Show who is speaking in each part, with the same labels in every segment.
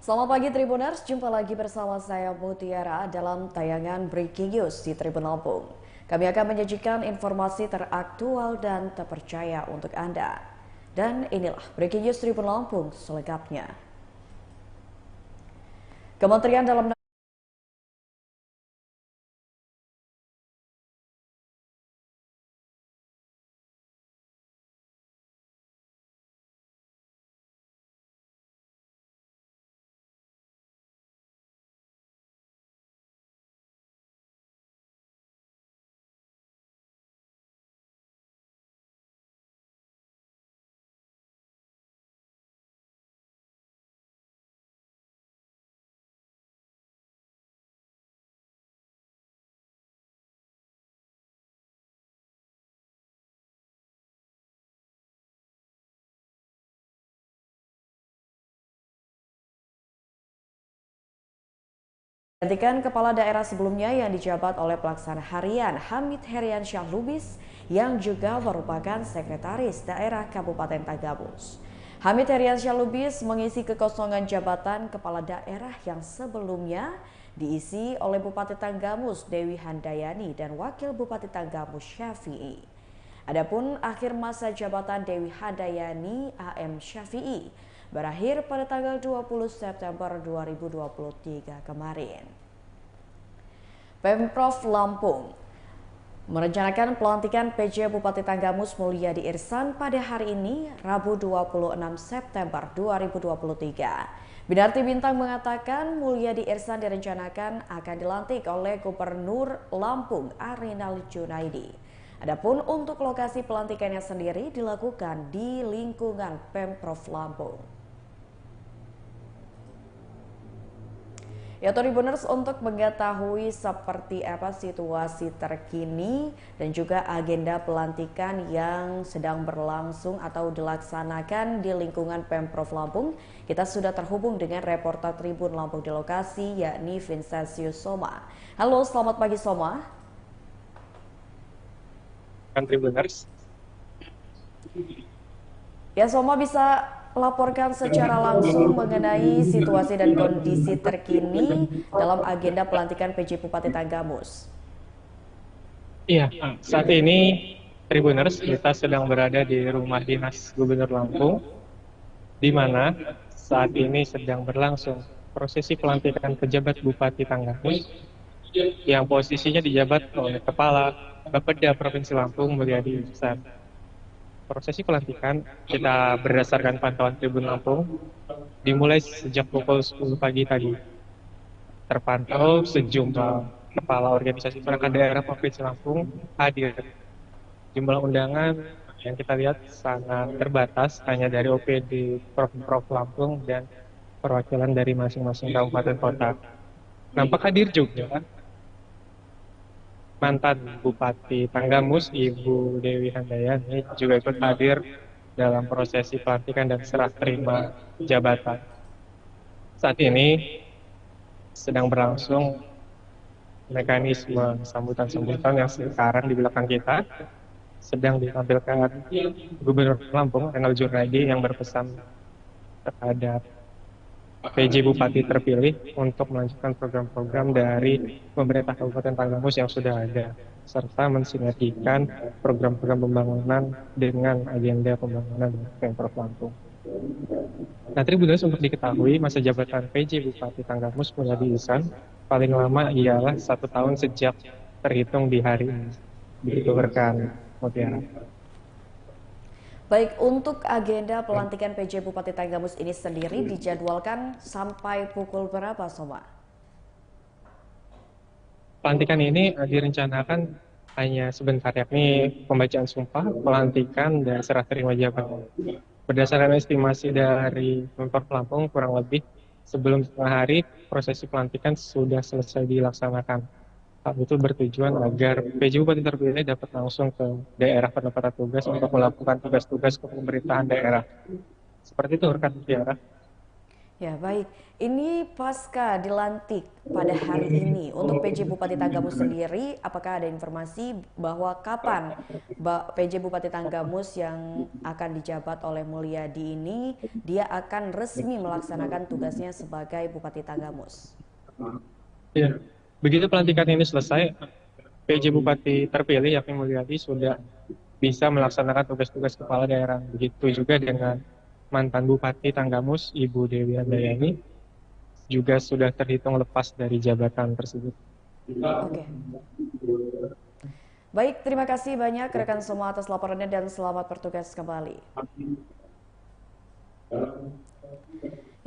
Speaker 1: Selamat pagi Tribuners, jumpa lagi bersama saya Mutiara dalam tayangan Breaking News di Tribun Lampung. Kami akan menyajikan informasi teraktual dan terpercaya untuk Anda. Dan inilah Breaking News Tribun Lampung selengkapnya. Kementerian Dalam Gantikan kepala daerah sebelumnya yang dijabat oleh pelaksana harian Hamid Heriansyah Lubis yang juga merupakan sekretaris daerah Kabupaten Tanggamus. Hamid Heriansyah Lubis mengisi kekosongan jabatan kepala daerah yang sebelumnya diisi oleh Bupati Tanggamus Dewi Handayani dan Wakil Bupati Tanggamus Syafi'i. Adapun akhir masa jabatan Dewi Handayani AM Syafi'i berakhir pada tanggal 20 September 2023 kemarin. Pemprov Lampung merencanakan pelantikan PJ Bupati Tanggamus Mulyadi Irsan pada hari ini, Rabu 26 September 2023. Binarti Bintang mengatakan Mulyadi Irsan direncanakan akan dilantik oleh Gubernur Lampung Arinal Junaidi. Adapun untuk lokasi pelantikannya sendiri dilakukan di lingkungan Pemprov Lampung. Ya Tribuners, untuk mengetahui seperti apa situasi terkini dan juga agenda pelantikan yang sedang berlangsung atau dilaksanakan di lingkungan Pemprov Lampung, kita sudah terhubung dengan reporter Tribun Lampung di lokasi yakni Vincentius Soma. Halo, selamat pagi Soma.
Speaker 2: Tribuners.
Speaker 1: Ya Soma, bisa laporkan secara langsung mengenai situasi dan kondisi terkini dalam agenda pelantikan PJ Bupati Tanggamus.
Speaker 2: Iya, saat ini Tribuners kita sedang berada di rumah dinas Gubernur Lampung, di mana saat ini sedang berlangsung prosesi pelantikan pejabat Bupati Tanggamus yang posisinya dijabat oleh Kepala Bapeda Provinsi Lampung Mulyadi Irsan. Prosesi pelantikan kita berdasarkan pantauan Tribun Lampung dimulai sejak pukul 10 pagi tadi. Terpantau sejumlah kepala organisasi perangkat daerah Provinsi Lampung hadir. Jumlah undangan yang kita lihat sangat terbatas, hanya dari OPD Provinsi Lampung dan perwakilan dari masing-masing kabupaten kota. Nampak hadir juga mantan Bupati Tanggamus, Ibu Dewi Handayani juga ikut hadir dalam prosesi pelantikan dan serah terima jabatan. Saat ini sedang berlangsung mekanisme sambutan-sambutan yang sekarang di belakang kita sedang ditampilkan Gubernur Lampung Arinal Junaidi yang berpesan terhadap PJ Bupati terpilih untuk melanjutkan program-program dari pemerintah Kabupaten Tanggamus yang sudah ada, serta mensinergikan program-program pembangunan dengan agenda pembangunan Pemprov Lampung. Nah, Tribuners, untuk diketahui masa jabatan PJ Bupati Tanggamus Mulyadi Irsan paling lama ialah 1 tahun sejak terhitung di hari ini. Begitu rekan Mutiara.
Speaker 1: Baik, untuk agenda pelantikan PJ Bupati Tanggamus ini sendiri dijadwalkan sampai pukul berapa, Soma?
Speaker 2: Pelantikan ini direncanakan hanya sebentar, yakni pembacaan sumpah, pelantikan, dan serah terima jabatan. Berdasarkan estimasi dari Pemprov Lampung, kurang lebih sebelum setengah hari prosesi pelantikan sudah selesai dilaksanakan. Hal itu bertujuan agar PJ Bupati terpilih dapat langsung ke daerah penempatan tugas untuk melakukan tugas-tugas kepemerintahan daerah. Seperti itu rekan Tiara.
Speaker 1: Ya, baik. Ini pasca dilantik pada hari ini. Untuk PJ Bupati Tanggamus sendiri, apakah ada informasi bahwa kapan PJ Bupati Tanggamus yang akan dijabat oleh Mulyadi ini, dia akan resmi melaksanakan tugasnya sebagai Bupati Tanggamus?
Speaker 2: Ya, begitu pelantikan ini selesai, PJ Bupati terpilih yakni Mulyadi sudah bisa melaksanakan tugas-tugas kepala daerah. Begitu juga dengan mantan Bupati Tanggamus, Ibu Dewi Handayani, juga sudah terhitung lepas dari jabatan tersebut.
Speaker 1: Oke. Baik, terima kasih banyak rekan semua atas laporannya dan selamat bertugas kembali.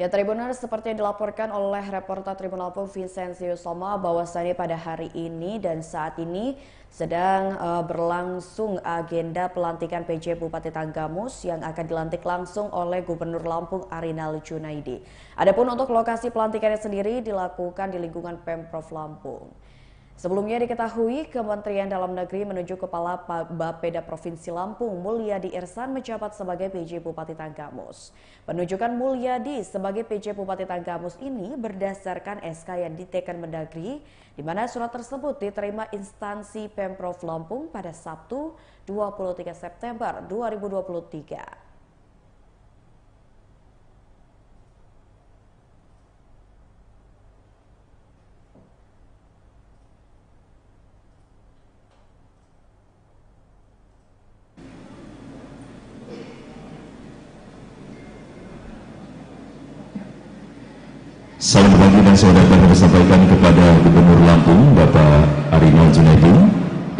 Speaker 1: Ya, Tribuners, seperti yang dilaporkan oleh reporter Tribunal Pun Vincentius Soma bahwasannya pada hari ini dan saat ini sedang berlangsung agenda pelantikan PJ Bupati Tanggamus yang akan dilantik langsung oleh Gubernur Lampung Arinal Junaidi. Adapun untuk lokasi pelantikannya sendiri dilakukan di lingkungan Pemprov Lampung. Sebelumnya diketahui Kementerian Dalam Negeri menunjuk Kepala Bapeda Provinsi Lampung Mulyadi Irsan menjabat sebagai PJ Bupati Tanggamus. Penunjukan Mulyadi sebagai PJ Bupati Tanggamus ini berdasarkan SK yang diteken Mendagri, di mana surat tersebut diterima instansi Pemprov Lampung pada Sabtu 23 September 2023.
Speaker 3: Salam pagi dan saudara kami sampaikan kepada Gubernur Lampung Bapak Arinal Junaidi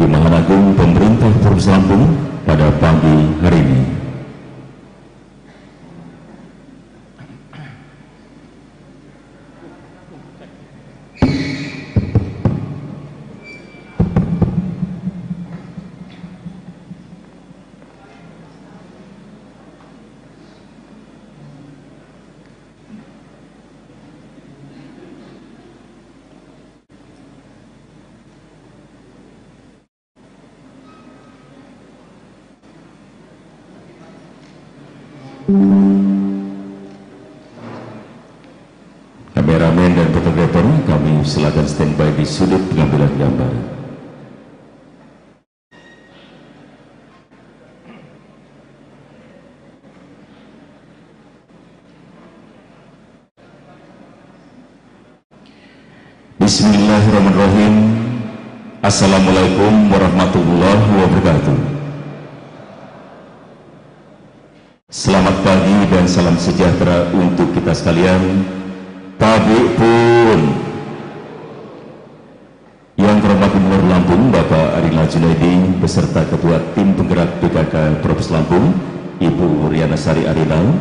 Speaker 3: di Mahkamah Agung Pemerintah Provinsi Lampung pada pagi hari ini. Kameramen dan fotografer kami silakan standby di sudut pengambilan gambar. Bismillahirrahmanirrahim. Assalamualaikum warahmatullahi wabarakatuh. Selamat pagi dan salam sejahtera untuk kita sekalian. Tabik pun. Yang terhormat Gubernur Lampung Bapak Arinal Junaidi beserta Ketua Tim Penggerak PKK Provinsi Lampung Ibu Riana Sari Arinal,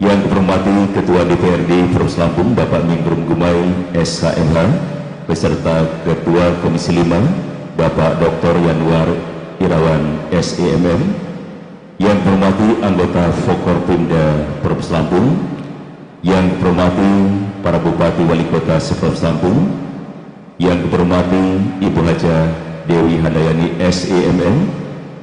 Speaker 3: yang terhormati Ketua DPRD Provinsi Lampung Bapak Mingrum Gumai SHMH beserta Ketua Komisi 5 Bapak Dr. Yanuar Irawan SEMM, yang terhormati anggota Forkopimda Provinsi Lampung, yang terhormati para Bupati Wali Kota Provinsi Lampung, yang terhormati Ibu Haja Dewi Handayani SEMM,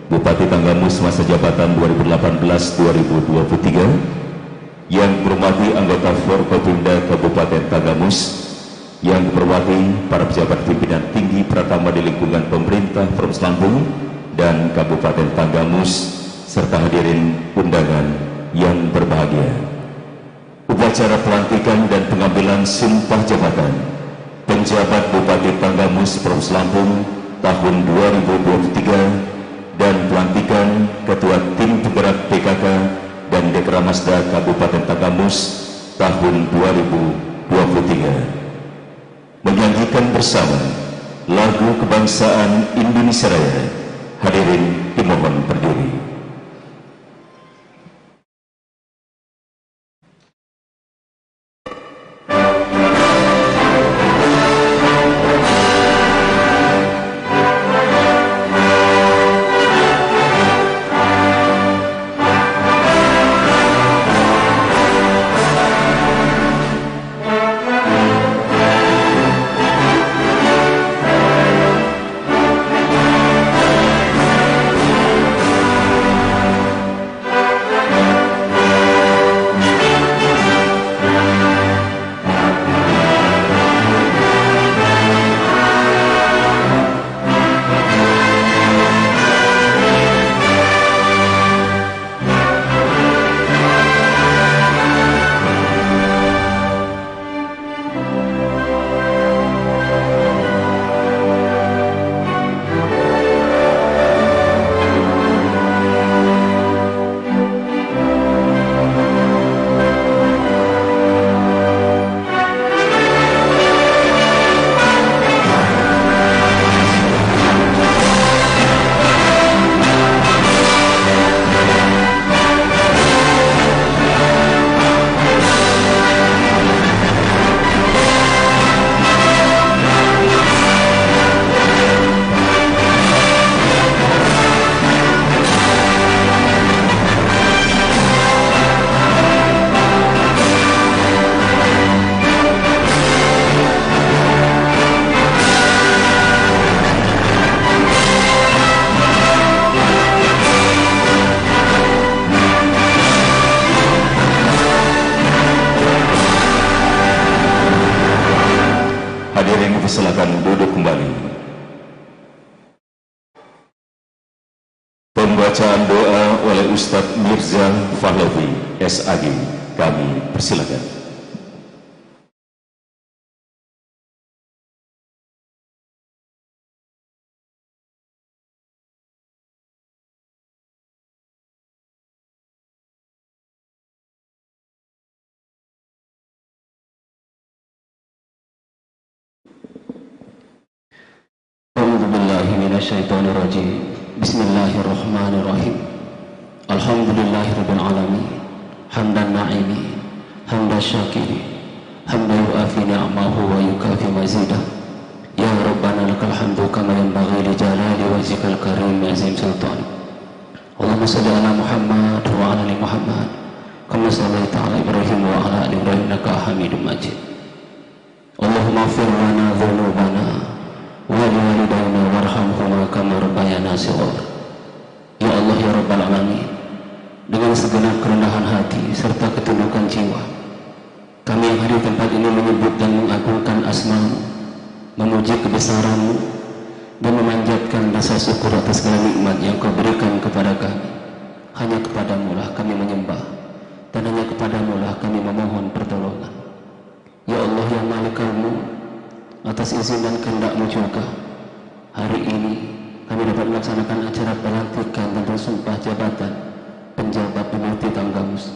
Speaker 3: Bupati Tanggamus masa jabatan 2018-2023, yang terhormati anggota Forkopimda Kabupaten Tanggamus, yang terhormati para pejabat pimpinan tinggi pratama di lingkungan pemerintah Provinsi Lampung dan Kabupaten Tanggamus, serta hadirin undangan yang berbahagia. Upacara pelantikan dan pengambilan sumpah jabatan penjabat Bupati Tanggamus Provinsi Lampung tahun 2023 dan pelantikan Ketua Tim Penggerak PKK dan Dekramazda Kabupaten Tanggamus tahun 2023. Menyanyikan bersama lagu kebangsaan Indonesia Raya. Hadirin dimohon berdiri. dipersilakan duduk kembali. Pembacaan doa oleh Ustadz Mirza Fahlavi, SAG. Kami persilakan.
Speaker 4: A'udzubillahiminasyaitonirrajim. Bismillahirrahmanirrahim. Alhamdulillahirabbil alamin. Hamdan na'imi, hamdan syakiri, hamdan yu'afi ni'amahu wa yukafi mazidah. Ya Rabbana lakal hamdu kama yanbaghi li jalali wajhikal karim azim sultan. Allahumma shalli ala Muhammad wa ala ali Muhammad kama shallaita ala Ibrahim wa ala ali Ibrahim innaka Hamidum Majid. Allahumma ighfir lana dhunubana waliwalidayna warhamhuma kama rabbayana shighar. Ya Allah ya Rabbal alamin, dengan segenap kerendahan hati serta ketundukan jiwa, kami yang hadir di tempat ini menyebut dan mengagungkan asma-Mu, memuji kebesaran-Mu, dan memanjatkan rasa syukur atas segala nikmat yang Kau berikan kepada kami. Hanya kepadamu lah kami menyembah, dan hanya kepadamu lah kami memohon pertolongan. Ya Allah yang Malikal-Mu, atas izin dan kehendak-Mu juga, hari ini kami dapat melaksanakan acara pelantikan dan bersumpah jabatan penjabat Pemerti Tanggamus.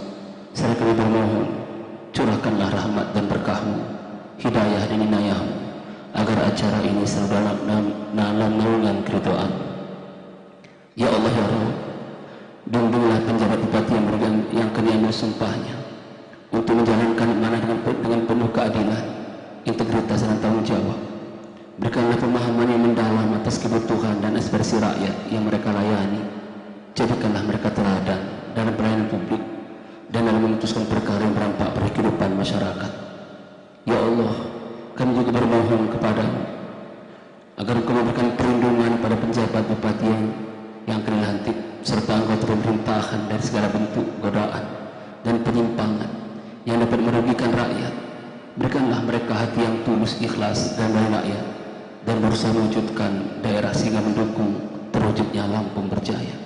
Speaker 4: Saya kami bermohon, curahkanlah rahmat dan berkah-Mu, hidayah dan inayah-Mu, agar acara ini selalu dalam naungan keridhaan. Ya Allah ya Rabb, bimbinglah penjabat bupati yang akan diambil sumpahnya untuk menjalankan amanah dengan penuh keadilan, integritas dan tanggung jawab. Berikanlah pemahaman yang mendalam atas kebutuhan dan aspirasi rakyat yang mereka layani. Jadikanlah mereka teladan dalam pelayanan publik dan dalam memutuskan perkara yang berdampak pada kehidupan masyarakat. Ya Allah, kami juga bermohon kepadamu agar Engkau memberikan perlindungan pada penjabat bupati yang akan dilantik, serta anggota pemerintahan dari segala bentuk godaan dan penyimpangan yang dapat merugikan rakyat. Berikanlah mereka hati yang tulus, ikhlas dan dari rakyat, dan berusaha mewujudkan daerah sehingga mendukung terwujudnya Lampung Berjaya.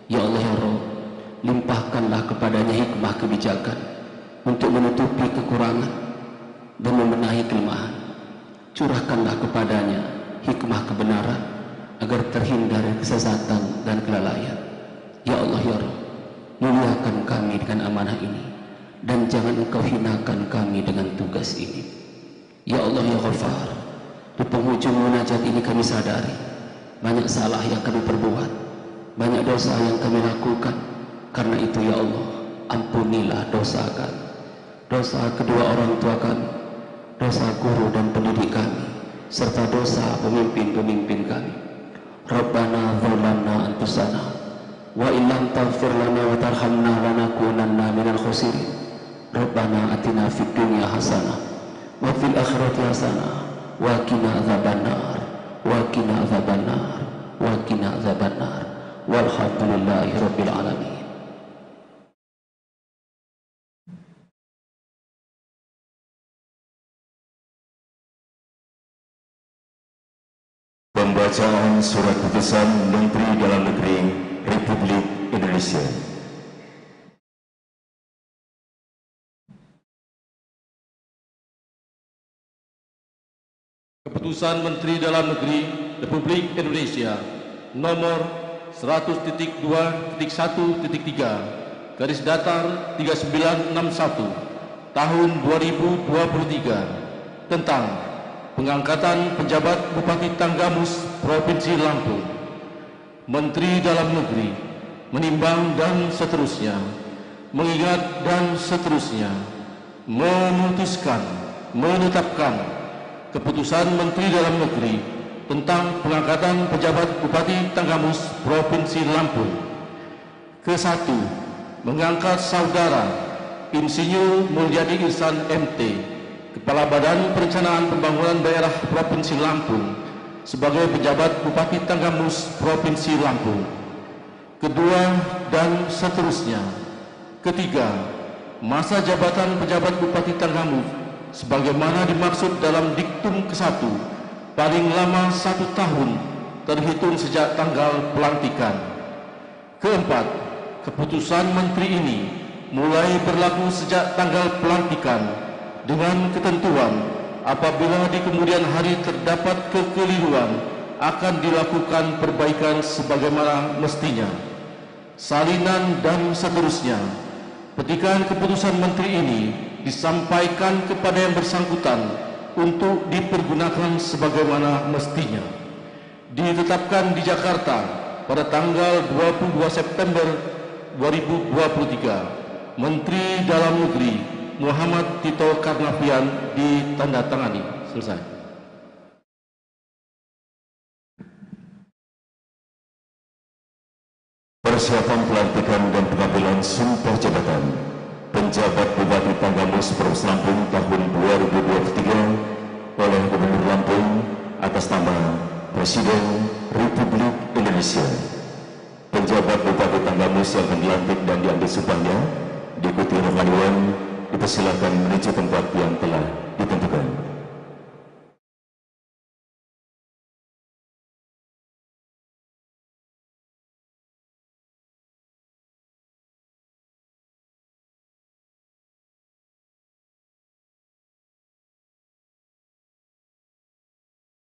Speaker 4: Ya Allah ya Rabb, limpahkanlah kepadanya hikmah kebijakan untuk menutupi kekurangan dan membenahi kelemahan. Curahkanlah kepadanya hikmah kebenaran agar terhindar dari kesesatan dan kelalaian. Ya Allah ya Rabb, muliakan kami dengan amanah ini, dan jangan Engkau hinakan kami dengan tugas ini. Ya Allah ya Ghafar, di penghujung munajat ini kami sadari banyak salah yang kami perbuat, banyak dosa yang kami lakukan. Karena itu ya Allah, ampunilah dosa kami, dosa kedua orang tua kami, dosa guru dan pendidik kami, serta dosa pemimpin-pemimpin kami. Rabbana zalamna anfusana wa illam taghfir lana wa tarhamna lanakunanna minal khasirin. Rabbana atina fid dunya hasanah wa fil akhirati hasanah wa qina adzabannar wa qina adzabannar wa qina adzabannar walhamdulillahi rabbil alamin.
Speaker 3: Pembacaan Surat Keputusan Menteri Dalam Negeri Republik Indonesia.
Speaker 5: Keputusan Menteri Dalam Negeri Republik Indonesia nomor 100.2.1.3 garis datar 3961 tahun 2023 tentang pengangkatan penjabat Bupati Tanggamus Provinsi Lampung. Menteri Dalam Negeri menimbang dan seterusnya, mengingat dan seterusnya, memutuskan, menetapkan keputusan Menteri Dalam Negeri tentang pengangkatan penjabat Bupati Tanggamus Provinsi Lampung. Ke-1, mengangkat Saudara Insinyur Mulyadi Ihsan MT, Kepala Badan Perencanaan Pembangunan Daerah Provinsi Lampung, sebagai penjabat Bupati Tanggamus Provinsi Lampung. Kedua, dan seterusnya. Ketiga, masa jabatan penjabat Bupati Tanggamus sebagaimana dimaksud dalam diktum ke-1 paling lama 1 tahun terhitung sejak tanggal pelantikan. Keempat, keputusan Menteri ini mulai berlaku sejak tanggal pelantikan dengan ketentuan apabila di kemudian hari terdapat kekeliruan akan dilakukan perbaikan sebagaimana mestinya. Salinan dan seterusnya. Petikan keputusan Menteri ini disampaikan kepada yang bersangkutan untuk dipergunakan sebagaimana mestinya. Ditetapkan di Jakarta pada tanggal 22 September 2023, Menteri Dalam Negeri Muhammad Tito Karnavian ditandatangani. Selesai.
Speaker 3: Persiapan pelantikan dan pengambilan sumpah jabatan penjabat Bupati Tanggamus Provinsi Lampung tahun 2023 oleh Gubernur Lampung atas nama Presiden Republik Indonesia. Penjabat Bupati Tanggamus yang akan dilantik dan diambil sumpahnya diikuti rombongan, dipersilakan menuju tempat yang telah ditentukan.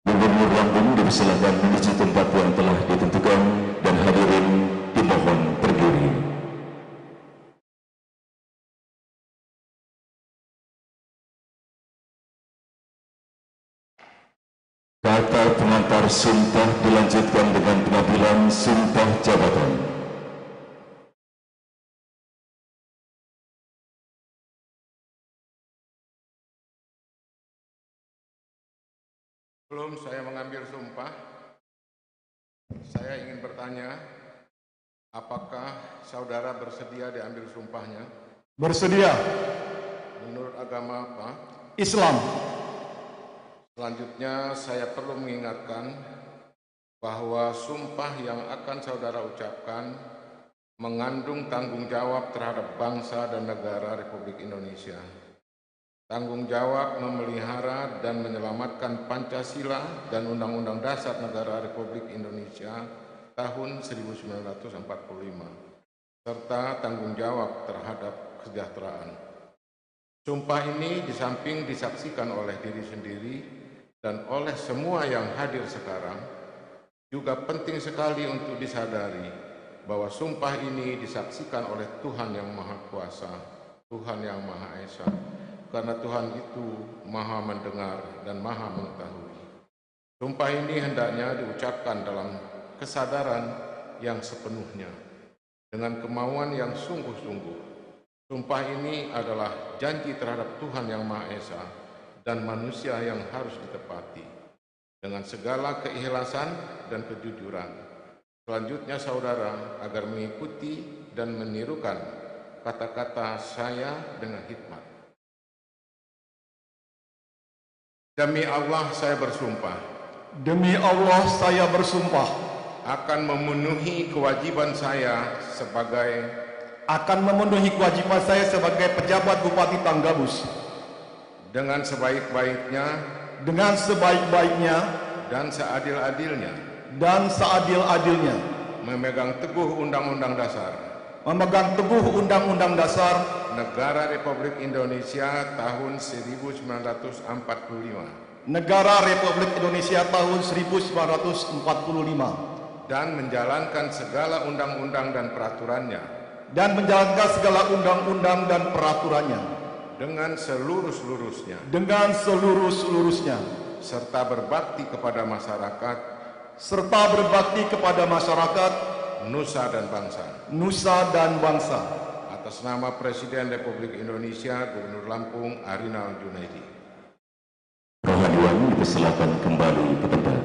Speaker 3: Gubernur Lampung dipersilakan menuju tempat yang telah ditentukan dan hadirin dimohon berdiri. Kata pengantar sumpah dilanjutkan dengan pengambilan sumpah jabatan.
Speaker 6: Sebelum saya mengambil sumpah, saya ingin bertanya, apakah saudara bersedia diambil sumpahnya?
Speaker 7: Bersedia.
Speaker 6: Menurut agama apa?
Speaker 7: Islam.
Speaker 6: Selanjutnya, saya perlu mengingatkan bahwa sumpah yang akan saudara ucapkan mengandung tanggung jawab terhadap bangsa dan negara Republik Indonesia. Tanggung jawab memelihara dan menyelamatkan Pancasila dan Undang-Undang Dasar Negara Republik Indonesia tahun 1945, serta tanggung jawab terhadap kesejahteraan. Sumpah ini di samping disaksikan oleh diri sendiri dan oleh semua yang hadir sekarang, juga penting sekali untuk disadari bahwa sumpah ini disaksikan oleh Tuhan yang Maha Kuasa, Tuhan yang Maha Esa, karena Tuhan itu Maha mendengar dan Maha mengetahui. Sumpah ini hendaknya diucapkan dalam kesadaran yang sepenuhnya, dengan kemauan yang sungguh-sungguh. Sumpah ini adalah janji terhadap Tuhan yang Maha Esa dan manusia yang harus ditepati, dengan segala keikhlasan dan kejujuran. Selanjutnya saudara agar mengikuti dan menirukan kata-kata saya dengan hikmat. Demi Allah saya bersumpah.
Speaker 7: Demi Allah saya bersumpah.
Speaker 6: Akan memenuhi kewajiban saya sebagai
Speaker 7: pejabat Bupati Tanggamus.
Speaker 6: Dengan sebaik-baiknya.
Speaker 7: Dengan sebaik-baiknya.
Speaker 6: Dan seadil-adilnya.
Speaker 7: Dan seadil-adilnya.
Speaker 6: Memegang teguh Undang-Undang Dasar.
Speaker 7: Memegang teguh Undang-Undang Dasar
Speaker 6: Negara Republik Indonesia tahun 1945.
Speaker 7: Negara Republik Indonesia tahun 1945.
Speaker 6: Dan menjalankan segala undang-undang dan peraturannya.
Speaker 7: Dan menjalankan segala undang-undang dan peraturannya.
Speaker 6: Dengan seluruh-seluruhnya.
Speaker 7: Dengan seluruh-seluruhnya.
Speaker 6: Serta berbakti kepada masyarakat.
Speaker 7: Serta berbakti kepada masyarakat.
Speaker 6: Nusa dan bangsa.
Speaker 7: Nusa dan bangsa.
Speaker 6: Atas nama Presiden Republik Indonesia, Gubernur Lampung Arinal Junaidi.
Speaker 3: Rohaniwan dipersilakan kembali ke tempat.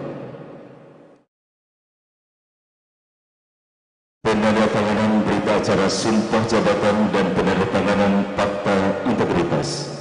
Speaker 3: Penandatanganan berita acara sumpah jabatan dan penandatanganan fakta integritas.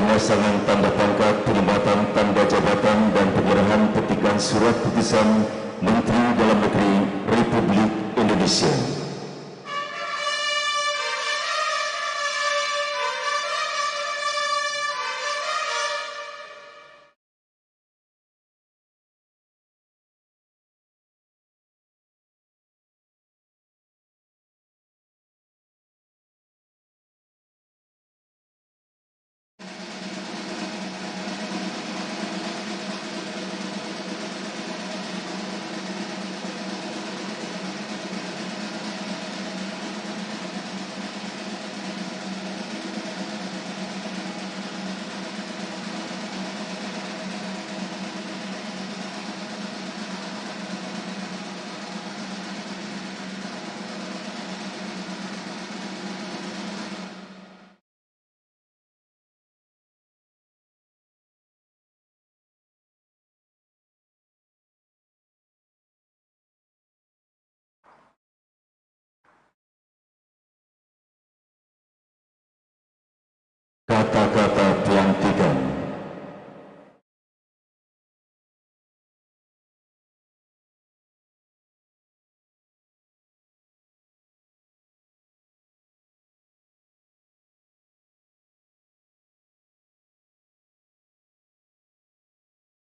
Speaker 3: pemasangan tanda pangkat, penyematan tanda jabatan, dan penyerahan petikan surat putusan Menteri Dalam Negeri Republik Indonesia. Kata-kata pelantikan.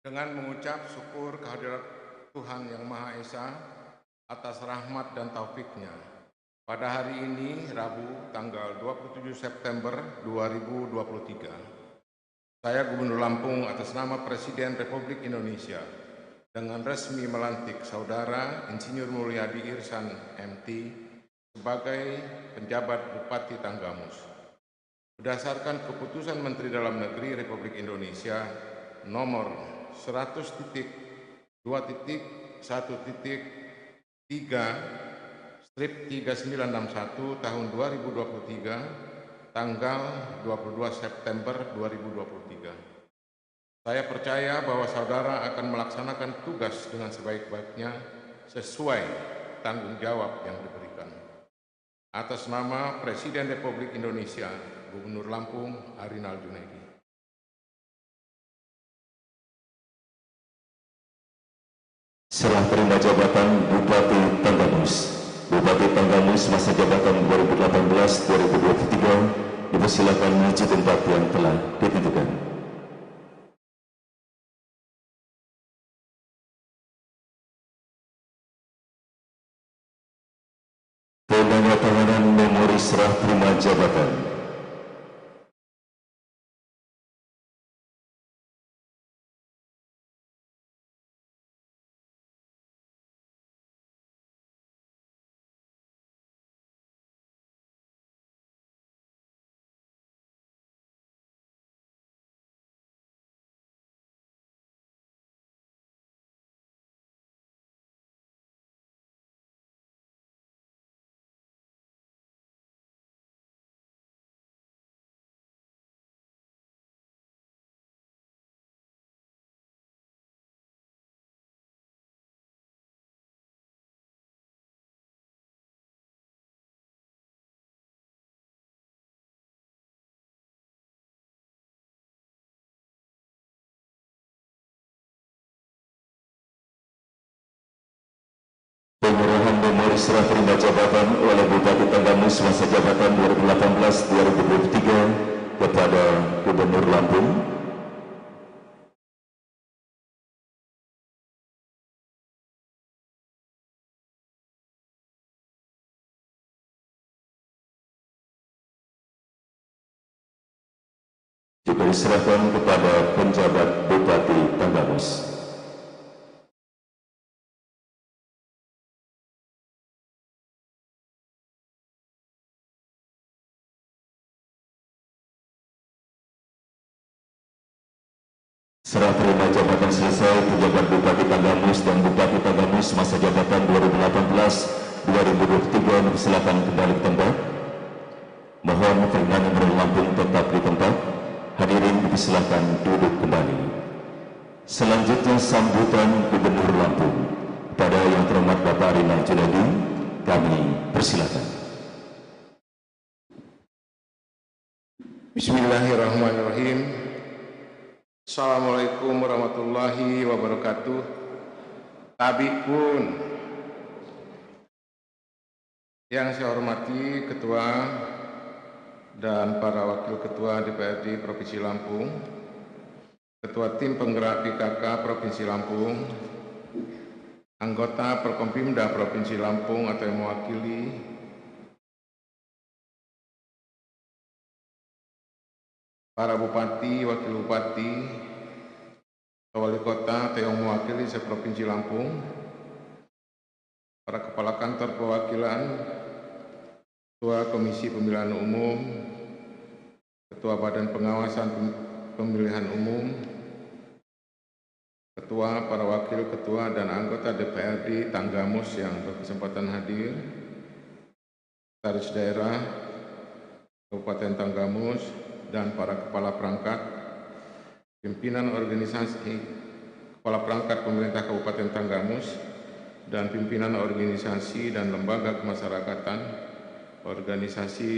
Speaker 6: Dengan mengucap syukur kehadirat Tuhan Yang Maha Esa atas rahmat dan taufiknya, pada hari ini, Rabu, tanggal 27 September 2023, saya Gubernur Lampung atas nama Presiden Republik Indonesia dengan resmi melantik Saudara Insinyur Mulyadi Irsan MT sebagai penjabat Bupati Tanggamus. Berdasarkan keputusan Menteri Dalam Negeri Republik Indonesia nomor 100.2.1.3/3961 tahun 2023 tanggal 22 September 2023. Saya percaya bahwa saudara akan melaksanakan tugas dengan sebaik-baiknya sesuai tanggung jawab yang diberikan. Atas nama Presiden Republik Indonesia, Gubernur Lampung Arinal Junaidi.
Speaker 3: Serah terima jabatan Bupati Tanggamus. Bupati Tanggamus masa jabatan 2018-2023 dipersilakan menuju tempat yang telah ditentukan. Penandatanganan memori serah terima jabatan. Penyerahan memori serah terima jabatan oleh Bupati Tanggamus masa jabatan 2018-2023 kepada Gubernur Lampung. Juga diserahkan kepada penjabat Bupati Tanggamus. Serah terima jabatan selesai, penjabat Bupati Tanggamus dan Bupati Tanggamus masa jabatan 2018-2023 dipersilakan kembali ke tempat. Mohon keringanan Gubernur Lampung tetap di tempat. Hadirin dipersilakan duduk kembali. Selanjutnya sambutan Gubernur Lampung. Pada yang terhormat Bapak Arinal Junaidi, kami persilakan.
Speaker 6: Bismillahirrahmanirrahim. Assalamualaikum warahmatullahi wabarakatuh. Tabik pun. Yang saya hormati Ketua dan para Wakil Ketua DPRD Provinsi Lampung, Ketua Tim Penggerak PKK Provinsi Lampung, anggota Perkompimda Provinsi Lampung atau yang mewakili, para Bupati, Wakil Bupati, Wali Kota atau yang mewakili se-Provinsi Lampung, para Kepala Kantor Perwakilan, Ketua Komisi Pemilihan Umum, Ketua Badan Pengawasan Pemilihan Umum, Ketua, para Wakil Ketua dan anggota DPRD Tanggamus yang berkesempatan hadir, Sekretaris Daerah Kabupaten Tanggamus, dan para Kepala Perangkat, pimpinan organisasi Kepala Perangkat Pemerintah Kabupaten Tanggamus, dan pimpinan organisasi dan lembaga kemasyarakatan, organisasi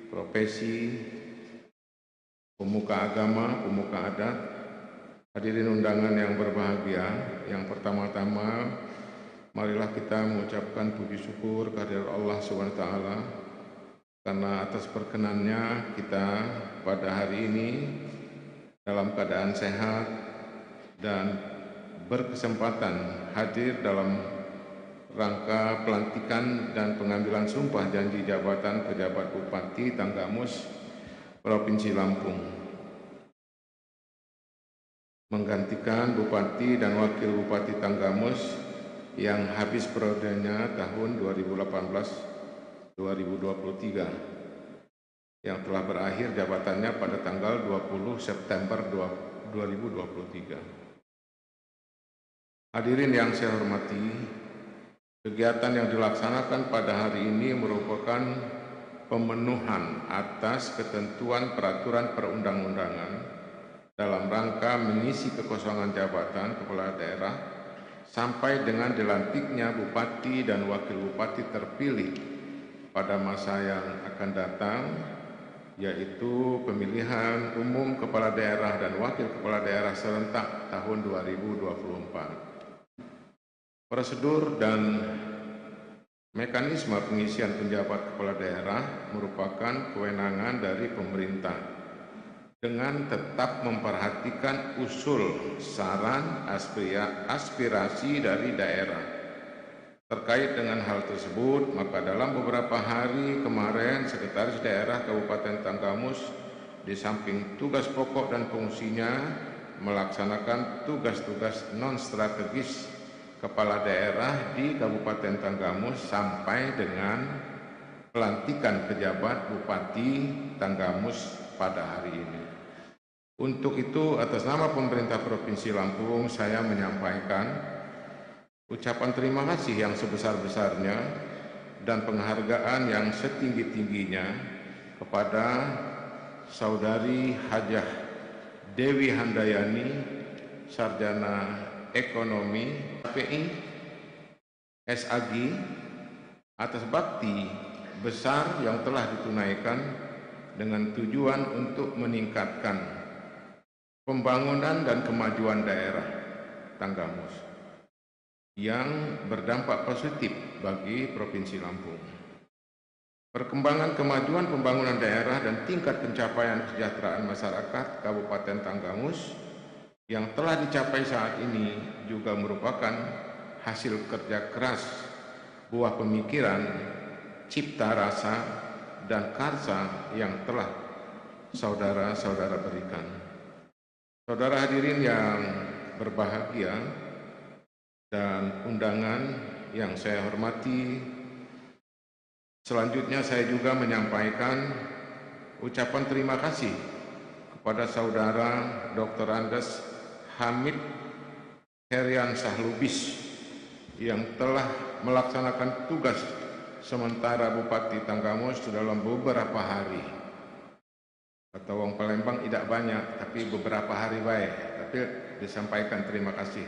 Speaker 6: profesi, pemuka agama, pemuka adat, hadirin undangan yang berbahagia. Yang pertama-tama, marilah kita mengucapkan puji syukur kehadirat Allah SWT karena atas perkenannya kita pada hari ini dalam keadaan sehat dan berkesempatan hadir dalam rangka pelantikan dan pengambilan sumpah janji jabatan pejabat Bupati Tanggamus Provinsi Lampung, menggantikan Bupati dan Wakil Bupati Tanggamus yang habis periodenya tahun 2018-2023 yang telah berakhir jabatannya pada tanggal 20 September 2023. Hadirin yang saya hormati, kegiatan yang dilaksanakan pada hari ini merupakan pemenuhan atas ketentuan peraturan perundang-undangan dalam rangka mengisi kekosongan jabatan kepala daerah sampai dengan dilantiknya Bupati dan Wakil Bupati terpilih pada masa yang akan datang, yaitu pemilihan umum kepala daerah dan wakil kepala daerah serentak tahun 2024. Prosedur dan mekanisme pengisian penjabat kepala daerah merupakan kewenangan dari pemerintah dengan tetap memperhatikan usul, saran, aspirasi dari daerah. Terkait dengan hal tersebut, maka dalam beberapa hari kemarin Sekretaris Daerah Kabupaten Tanggamus di samping tugas pokok dan fungsinya melaksanakan tugas-tugas non-strategis kepala daerah di Kabupaten Tanggamus sampai dengan pelantikan pejabat Bupati Tanggamus pada hari ini. Untuk itu, atas nama pemerintah Provinsi Lampung, saya menyampaikan ucapan terima kasih yang sebesar-besarnya dan penghargaan yang setinggi-tingginya kepada Saudari Hajah Dewi Handayani, Sarjana Ekonomi KPI SAG, atas bakti besar yang telah ditunaikan dengan tujuan untuk meningkatkan pembangunan dan kemajuan daerah Tanggamus yang berdampak positif bagi Provinsi Lampung. Perkembangan kemajuan pembangunan daerah dan tingkat pencapaian kesejahteraan masyarakat Kabupaten Tanggamus yang telah dicapai saat ini juga merupakan hasil kerja keras, buah pemikiran, cipta rasa, dan karsa yang telah saudara-saudara berikan. Saudara hadirin yang berbahagia dan undangan yang saya hormati, selanjutnya saya juga menyampaikan ucapan terima kasih kepada Saudara Dr. Andes Hamid Heriansyah Lubis yang telah melaksanakan tugas sementara Bupati Tanggamus dalam beberapa hari. Kata wong Palembang tidak banyak, tapi beberapa hari baik. Tapi disampaikan terima kasih.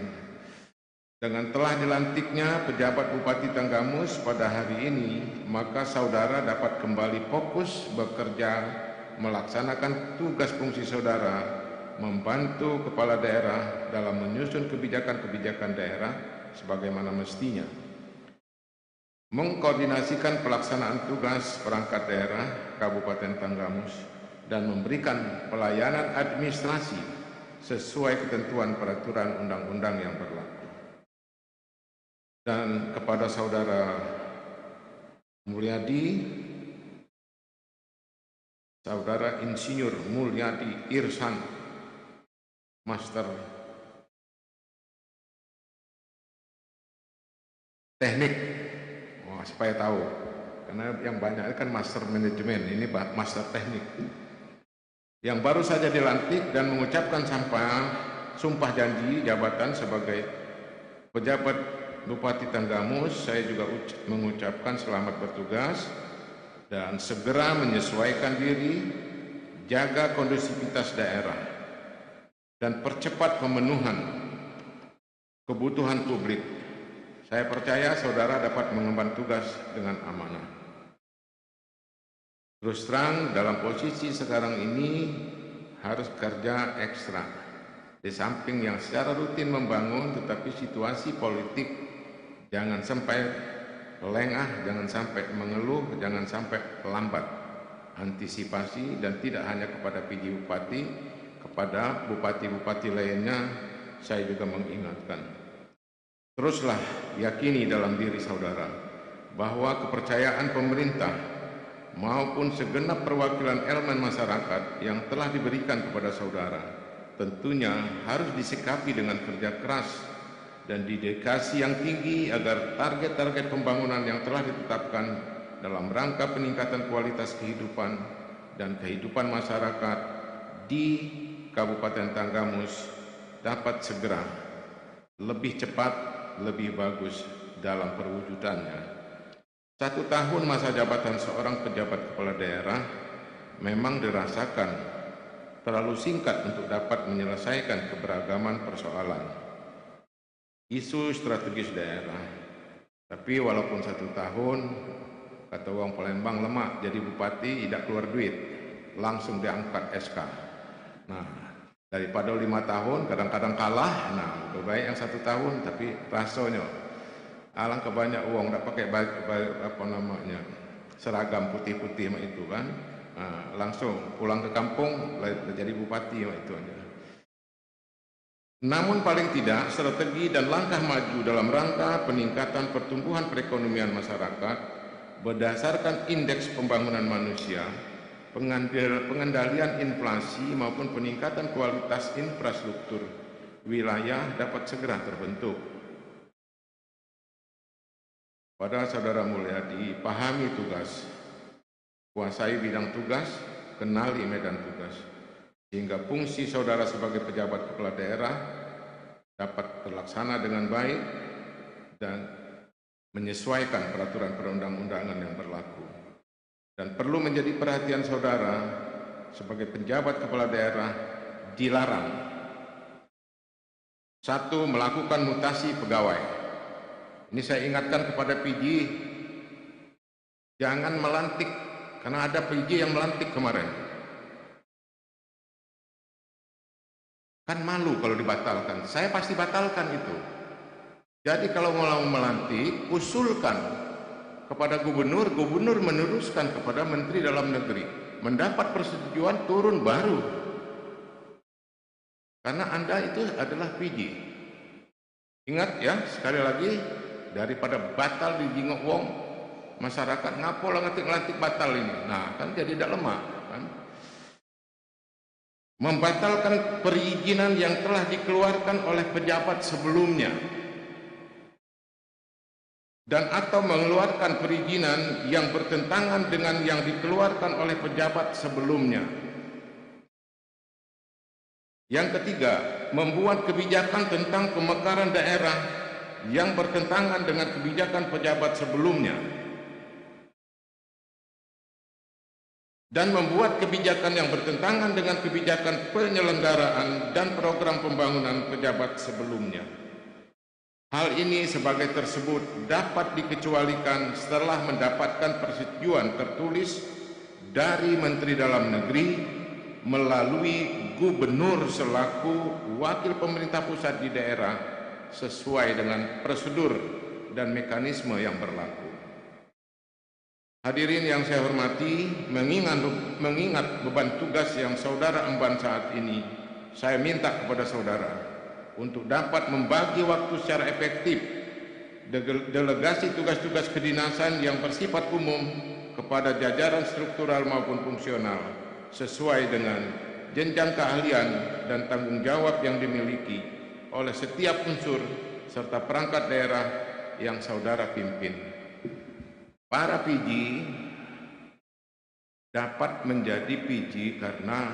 Speaker 6: Dengan telah dilantiknya pejabat Bupati Tanggamus pada hari ini, maka saudara dapat kembali fokus bekerja melaksanakan tugas fungsi saudara membantu kepala daerah dalam menyusun kebijakan-kebijakan daerah sebagaimana mestinya, mengkoordinasikan pelaksanaan tugas perangkat daerah Kabupaten Tanggamus, dan memberikan pelayanan administrasi sesuai ketentuan peraturan undang-undang yang berlaku. Dan kepada Saudara Mulyadi, Saudara Insinyur Mulyadi Irsan, Master Teknik, supaya tahu, karena yang banyak kan Master Manajemen, ini Master Teknik, yang baru saja dilantik dan mengucapkan sumpah janji jabatan sebagai pejabat Bupati Tanggamus. Saya juga mengucapkan selamat bertugas dan segera menyesuaikan diri, jaga kondusivitas daerah, dan percepat pemenuhan kebutuhan publik. Saya percaya saudara dapat mengemban tugas dengan amanah. Terus terang, dalam posisi sekarang ini harus kerja ekstra. Di samping yang secara rutin membangun, tetapi situasi politik jangan sampai lengah, jangan sampai mengeluh, jangan sampai lambat. Antisipasi, dan tidak hanya kepada PJ Bupati, kepada bupati-bupati lainnya saya juga mengingatkan. Teruslah yakini dalam diri saudara bahwa kepercayaan pemerintah maupun segenap perwakilan elemen masyarakat yang telah diberikan kepada saudara tentunya harus disikapi dengan kerja keras dan dedikasi yang tinggi agar target-target pembangunan yang telah ditetapkan dalam rangka peningkatan kualitas kehidupan dan kehidupan masyarakat di Kabupaten Tanggamus dapat segera, lebih cepat, lebih bagus dalam perwujudannya. 1 tahun masa jabatan seorang pejabat kepala daerah memang dirasakan terlalu singkat untuk dapat menyelesaikan keberagaman persoalan isu strategis daerah. Tapi walaupun 1 tahun, kata orang Palembang, lemak jadi bupati tidak keluar duit, langsung diangkat SK. Nah, daripada 5 tahun kadang-kadang kalah, nah lebih baik yang 1 tahun tapi rasanya alangkah banyak uang, tidak pakai seragam putih-putih itu kan, langsung pulang ke kampung jadi bupati itu aja. Namun paling tidak strategi dan langkah maju dalam rangka peningkatan pertumbuhan perekonomian masyarakat berdasarkan indeks pembangunan manusia, pengendalian inflasi maupun peningkatan kualitas infrastruktur wilayah dapat segera terbentuk. Pada saudara Mulyadi, pahami tugas, kuasai bidang tugas, kenali medan tugas, sehingga fungsi saudara sebagai pejabat kepala daerah dapat terlaksana dengan baik dan menyesuaikan peraturan perundang-undangan yang berlaku. Dan perlu menjadi perhatian saudara sebagai pejabat kepala daerah, dilarang 1. Melakukan mutasi pegawai. Ini saya ingatkan kepada PJ, jangan melantik, karena ada PJ yang melantik kemarin. Kan malu kalau dibatalkan, saya pasti batalkan itu. Jadi kalau mau melantik, usulkan kepada gubernur, gubernur meneruskan kepada Menteri Dalam Negeri, mendapat persetujuan turun baru. Karena Anda itu adalah PJ. Ingat ya, sekali lagi, daripada batal di jingok wong masyarakat, ngapo lah ngetik batal ini. Nah, kan jadi tidak lemah kan? Membatalkan perizinan yang telah dikeluarkan oleh pejabat sebelumnya dan atau mengeluarkan perizinan yang bertentangan dengan yang dikeluarkan oleh pejabat sebelumnya. Yang ketiga, membuat kebijakan tentang pemekaran daerah yang bertentangan dengan kebijakan pejabat sebelumnya dan membuat kebijakan yang bertentangan dengan kebijakan penyelenggaraan dan program pembangunan pejabat sebelumnya. Hal ini sebagai tersebut dapat dikecualikan setelah mendapatkan persetujuan tertulis dari Menteri Dalam Negeri melalui gubernur selaku wakil pemerintah pusat di daerah sesuai dengan prosedur dan mekanisme yang berlaku. Hadirin yang saya hormati, mengingat beban tugas yang saudara emban saat ini, saya minta kepada saudara untuk dapat membagi waktu secara efektif delegasi tugas-tugas kedinasan yang bersifat umum kepada jajaran struktural maupun fungsional sesuai dengan jenjang keahlian dan tanggung jawab yang dimiliki oleh setiap unsur serta perangkat daerah yang saudara pimpin. Para PJ dapat menjadi PJ karena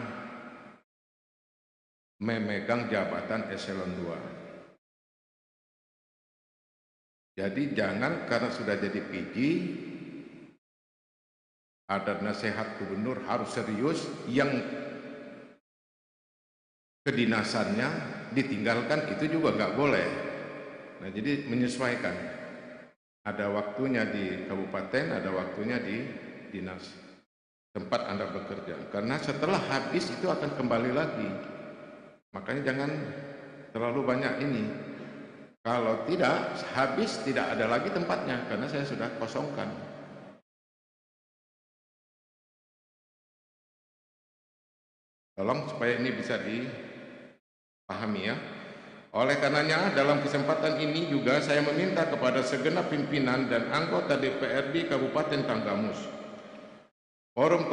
Speaker 6: memegang jabatan eselon 2. Jadi jangan karena sudah jadi PJ, ada nasihat gubernur harus serius, yang kedinasannya ditinggalkan, itu juga nggak boleh. Nah, jadi menyesuaikan. Ada waktunya di kabupaten, ada waktunya di dinas tempat Anda bekerja. Karena setelah habis itu akan kembali lagi. Makanya jangan terlalu banyak ini. Kalau tidak, habis tidak ada lagi tempatnya, karena saya sudah kosongkan. Tolong supaya ini bisa dipahami ya. Oleh karenanya dalam kesempatan ini juga saya meminta kepada segenap pimpinan dan anggota DPRD Kabupaten Tanggamus, Forum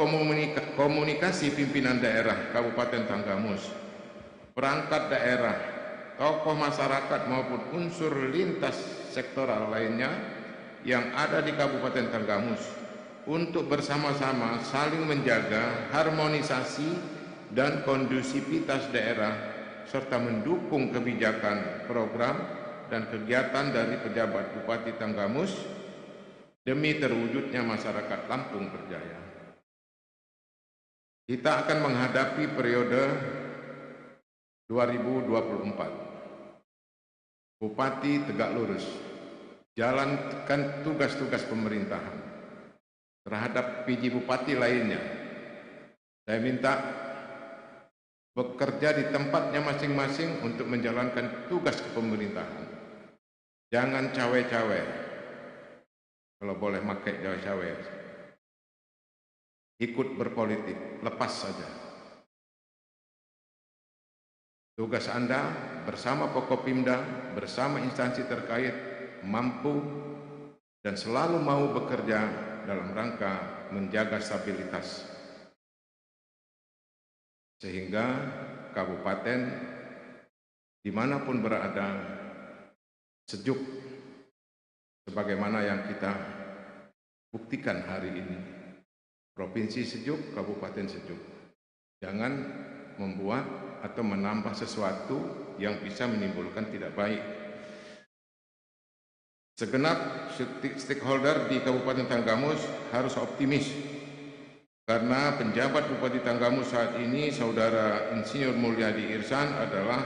Speaker 6: Komunikasi Pimpinan Daerah Kabupaten Tanggamus, perangkat daerah, tokoh masyarakat maupun unsur lintas sektoral lainnya yang ada di Kabupaten Tanggamus untuk bersama-sama saling menjaga harmonisasi dan kondusivitas daerah serta mendukung kebijakan, program, dan kegiatan dari pejabat Bupati Tanggamus demi terwujudnya masyarakat Lampung Berjaya. Kita akan menghadapi periode 2024. Bupati tegak lurus, jalankan tugas-tugas pemerintahan terhadap PJ Bupati lainnya. Saya minta bekerja di tempatnya masing-masing untuk menjalankan tugas kepemerintahan. Jangan cawe-cawe. Kalau boleh pakai cawe-cawe. Ikut berpolitik, lepas saja. Tugas Anda bersama Pokopimda, bersama instansi terkait, mampu dan selalu mau bekerja dalam rangka menjaga stabilitas, sehingga kabupaten dimanapun berada sejuk sebagaimana yang kita buktikan hari ini. Provinsi sejuk, kabupaten sejuk. Jangan membuat atau menambah sesuatu yang bisa menimbulkan tidak baik. Segenap stakeholder di Kabupaten Tanggamus harus optimis, karena penjabat Bupati Tanggamus saat ini, Saudara Insinyur Mulyadi Irsan, adalah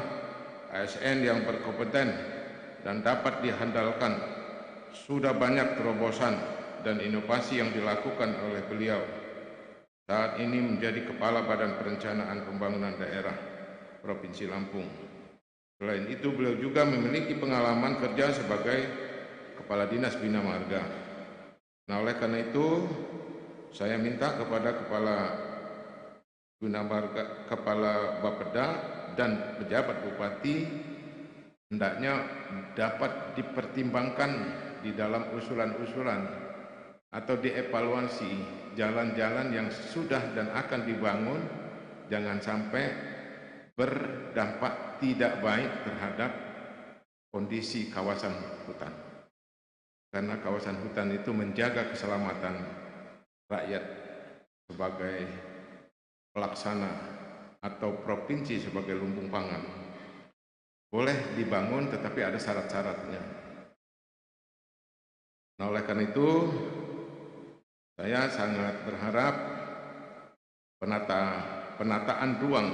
Speaker 6: ASN yang berkompeten dan dapat dihandalkan. Sudah banyak terobosan dan inovasi yang dilakukan oleh beliau saat ini menjadi Kepala Badan Perencanaan Pembangunan Daerah Provinsi Lampung. Selain itu, beliau juga memiliki pengalaman kerja sebagai Kepala Dinas Bina Marga. Nah, oleh karena itu, saya minta kepada Kepala Bapeda dan pejabat Bupati hendaknya dapat dipertimbangkan di dalam usulan-usulan atau dievaluasi jalan-jalan yang sudah dan akan dibangun, jangan sampai berdampak tidak baik terhadap kondisi kawasan hutan. Karena kawasan hutan itu menjaga keselamatan rakyat sebagai pelaksana atau provinsi sebagai lumbung pangan. Boleh dibangun tetapi ada syarat-syaratnya. Nah, oleh karena itu saya sangat berharap penataan ruang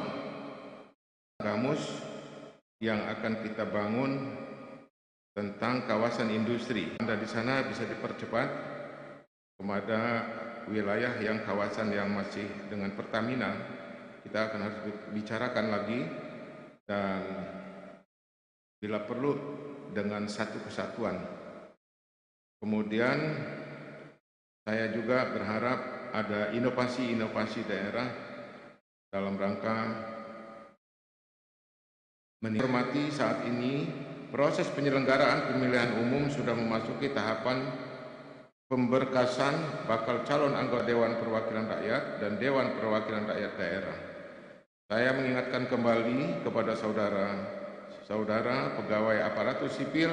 Speaker 6: Tanggamus yang akan kita bangun tentang kawasan industri. Anda di sana bisa dipercepat kepada wilayah yang kawasan yang masih dengan Pertamina kita akan harus bicarakan lagi, dan bila perlu dengan satu kesatuan. Kemudian saya juga berharap ada inovasi-inovasi daerah dalam rangka menghormati saat ini proses penyelenggaraan pemilihan umum sudah memasuki tahapan pemberkasan bakal calon anggota Dewan Perwakilan Rakyat dan Dewan Perwakilan Rakyat Daerah. Saya mengingatkan kembali kepada saudara-saudara pegawai aparatur sipil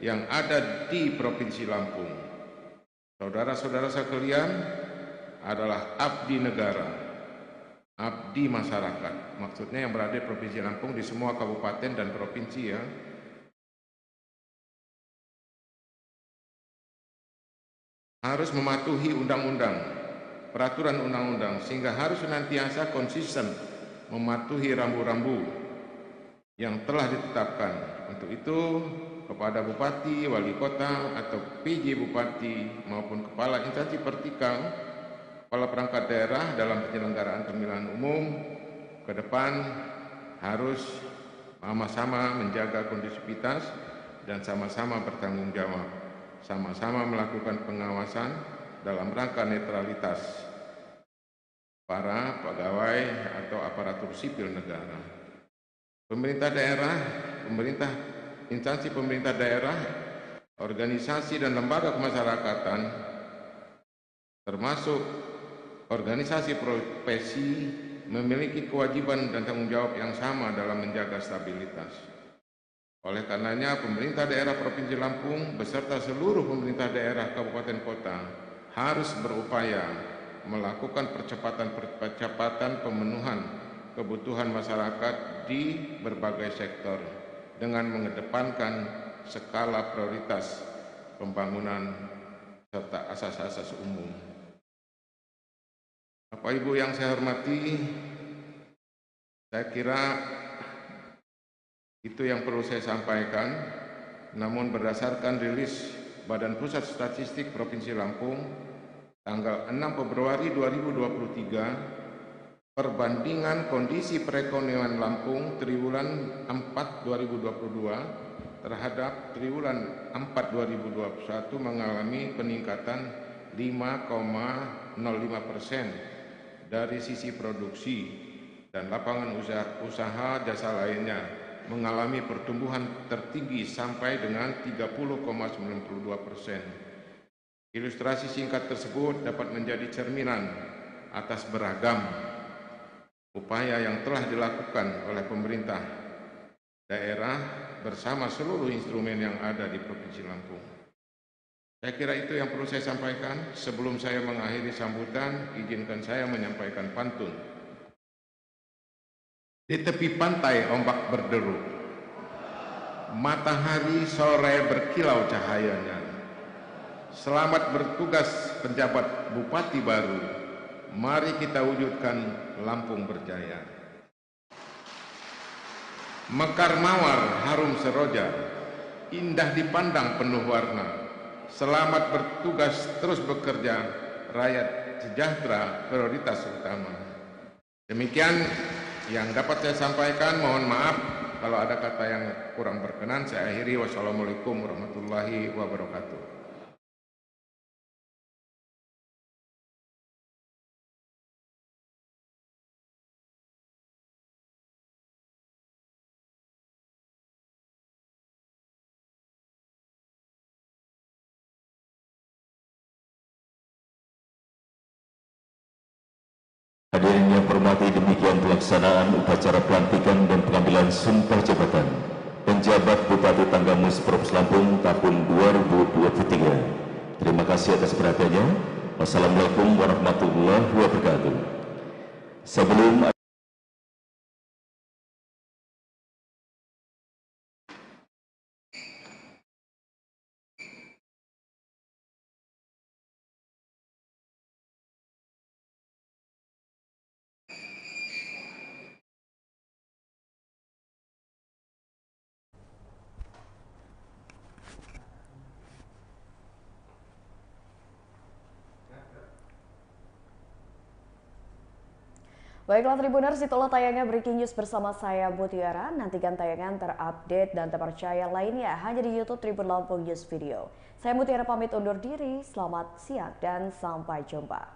Speaker 6: yang ada di Provinsi Lampung. Saudara-saudara sekalian adalah abdi negara, abdi masyarakat. Maksudnya yang berada di Provinsi Lampung di semua kabupaten dan provinsi ya. Harus mematuhi undang-undang, peraturan undang-undang, sehingga harus senantiasa konsisten mematuhi rambu-rambu yang telah ditetapkan. Untuk itu, kepada Bupati, Wali Kota, atau PJ Bupati maupun Kepala Instansi Vertikal, Kepala Perangkat Daerah dalam penyelenggaraan pemilihan umum ke depan harus sama-sama menjaga kondusivitas dan sama-sama bertanggung jawab, sama-sama melakukan pengawasan dalam rangka netralitas para pegawai atau aparatur sipil negara. Pemerintah daerah, instansi pemerintah daerah, organisasi dan lembaga kemasyarakatan, termasuk organisasi profesi, memiliki kewajiban dan tanggung jawab yang sama dalam menjaga stabilitas. Oleh karenanya, pemerintah daerah Provinsi Lampung beserta seluruh pemerintah daerah kabupaten kota harus berupaya melakukan percepatan pemenuhan kebutuhan masyarakat di berbagai sektor dengan mengedepankan skala prioritas pembangunan serta asas-asas umum. Bapak Ibu yang saya hormati, saya kira itu yang perlu saya sampaikan. Namun berdasarkan rilis Badan Pusat Statistik Provinsi Lampung tanggal 6 Februari 2023, perbandingan kondisi perekonomian Lampung triwulan 4 2022 terhadap triwulan 4 2021 mengalami peningkatan 5,05% dari sisi produksi, dan lapangan usaha jasa lainnya mengalami pertumbuhan tertinggi sampai dengan 30,92%. Ilustrasi singkat tersebut dapat menjadi cerminan atas beragam upaya yang telah dilakukan oleh pemerintah daerah bersama seluruh instrumen yang ada di Provinsi Lampung. Saya kira itu yang perlu saya sampaikan. Sebelum saya mengakhiri sambutan, izinkan saya menyampaikan pantun. Di tepi pantai ombak berderu, matahari sore berkilau cahayanya. Selamat bertugas penjabat bupati baru, mari kita wujudkan Lampung berjaya. Mekar mawar harum seroja, indah dipandang penuh warna. Selamat bertugas terus bekerja, rakyat sejahtera prioritas utama. Demikian yang dapat saya sampaikan. Mohon maaf kalau ada kata yang kurang berkenan. Saya akhiri. Wassalamualaikum warahmatullahi wabarakatuh.
Speaker 3: Hadirin yang hormati, demikian pelaksanaan upacara pelantikan dan pengambilan sumpah jabatan penjabat Bupati Tanggamus Provinsi Lampung tahun 2023. Terima kasih atas perhatiannya. Wassalamualaikum warahmatullahi wabarakatuh. Sebelum
Speaker 1: Baiklah Tribuners, itulah tayangan Breaking News bersama saya Mutiara. Nantikan tayangan terupdate dan terpercaya lainnya hanya di YouTube Tribun Lampung News Video. Saya Mutiara pamit undur diri, selamat siang dan sampai jumpa.